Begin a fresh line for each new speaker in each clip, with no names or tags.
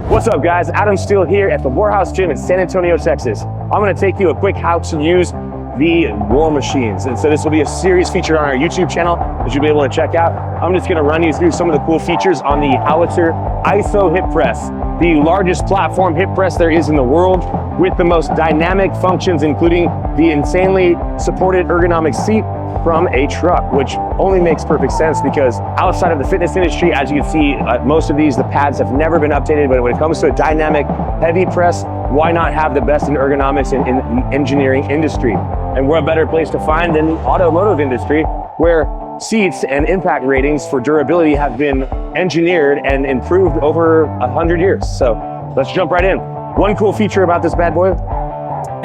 What's up guys, Adam Steele here at the Warehouse Gym in San Antonio, Texas. I'm gonna take you a quick how to use the War Machines. And so this will be a series featured on our YouTube channel that you'll be able to check out. I'm just gonna run you through some of the cool features on the Howitzer ISO hip press, the largest platform hip press there is in the world, with the most dynamic functions, including the insanely supported ergonomic seat from a truck, which only makes perfect sense because outside of the fitness industry, as you can see, most of these, the pads have never been updated, but when it comes to a dynamic heavy press, why not have the best in ergonomics in the engineering industry? And we're a better place to find than the automotive industry, where seats and impact ratings for durability have been engineered and improved over 100 years. So let's jump right in. One cool feature about this bad boy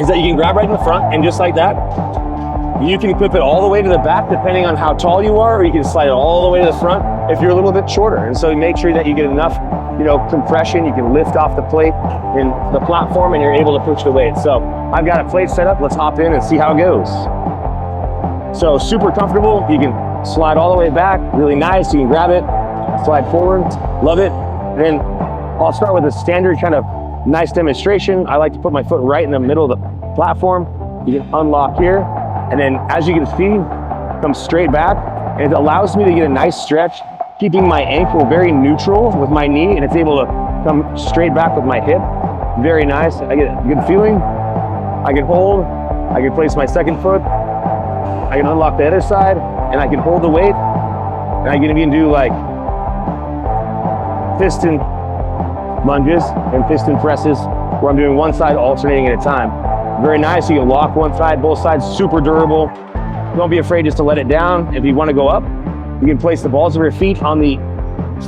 is that you can grab right in the front, and just like that, you can clip it all the way to the back depending on how tall you are, or you can slide it all the way to the front if you're a little bit shorter. And so make sure that you get enough, compression. You can lift off the plate in the platform and you're able to push the weight. So I've got a plate set up. Let's hop in and see how it goes. So super comfortable. You can slide all the way back, really nice. You can grab it, slide forward, love it. And then I'll start with a standard kind of nice demonstration. I like to put my foot right in the middle of the platform. You can unlock here. And then as you can see, come straight back, and it allows me to get a nice stretch, keeping my ankle very neutral with my knee, and it's able to come straight back with my hip. Very nice. I get a good feeling. I can hold, I can place my second foot, I can unlock the other side, and I can hold the weight, and I can even do like piston lunges and piston presses where I'm doing one side alternating at a time. Very nice. You can lock one side, both sides, super durable. Don't be afraid just to let it down. If you want to go up, you can place the balls of your feet on the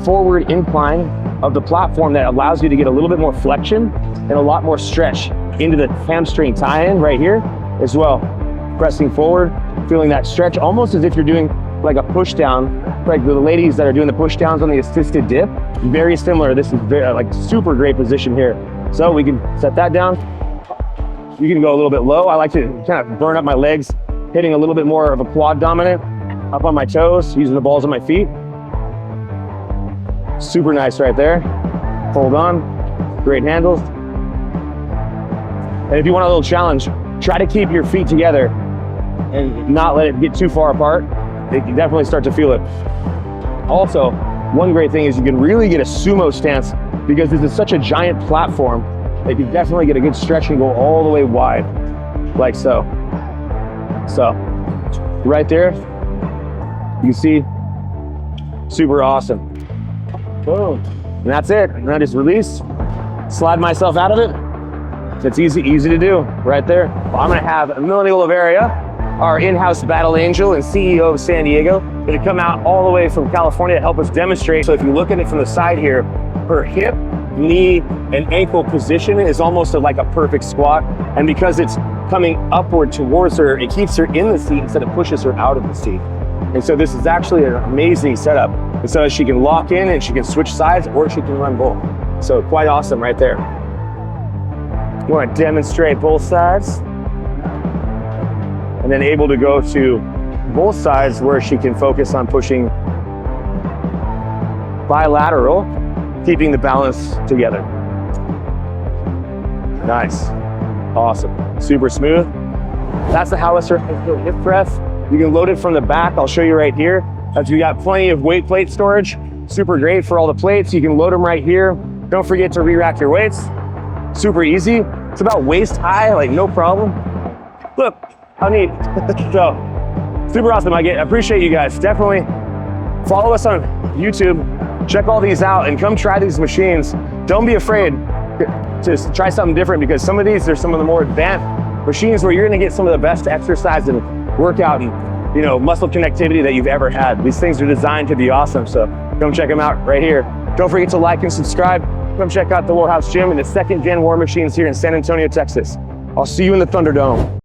forward incline of the platform that allows you to get a little bit more flexion and a lot more stretch into the hamstring tie-in right here as well. Pressing forward, feeling that stretch almost as if you're doing like a push down, like the ladies that are doing the push downs on the assisted dip. Very similar. This is very, like super great position here. So we can set that down. You can go a little bit low. I like to kind of burn up my legs, hitting a little bit more of a quad dominant, up on my toes, using the balls of my feet. Super nice right there. Hold on, great handles. And if you want a little challenge, try to keep your feet together and not let it get too far apart. You can definitely start to feel it. Also, one great thing is you can really get a sumo stance because this is such a giant platform. You can definitely get a good stretch and go all the way wide, like so. So, right there, you can see, super awesome. Boom, and that's it. And I just release, slide myself out of it. It's easy to do, right there. Well, I'm gonna have Melanie Oliveria, our in-house battle angel and CEO of San Diego, gonna come out all the way from California to help us demonstrate. So if you look at it from the side here, her hip, knee, and ankle position is almost like a perfect squat. And because it's coming upward towards her, it keeps her in the seat instead of pushes her out of the seat. And so this is actually an amazing setup. And so she can lock in and she can switch sides, or she can run both. So quite awesome right there. You want to demonstrate both sides. And then able to go to both sides where she can focus on pushing bilateral, keeping the balance together. Nice, awesome, super smooth. That's the Howitzer hip press. You can load it from the back. I'll show you right here. As we got plenty of weight plate storage, super great for all the plates. You can load them right here. Don't forget to re-rack your weights. Super easy. It's about waist high, like no problem. Look, how neat. So, super awesome. I appreciate you guys. Definitely follow us on YouTube. Check all these out and come try these machines. Don't be afraid to try something different, because some of these are some of the more advanced machines where you're gonna get some of the best exercise and workout and muscle connectivity that you've ever had. These things are designed to be awesome, so come check them out right here. Don't forget to like and subscribe. Come check out the Warehouse Gym and the second gen War Machines here in San Antonio, Texas. I'll see you in the Thunderdome.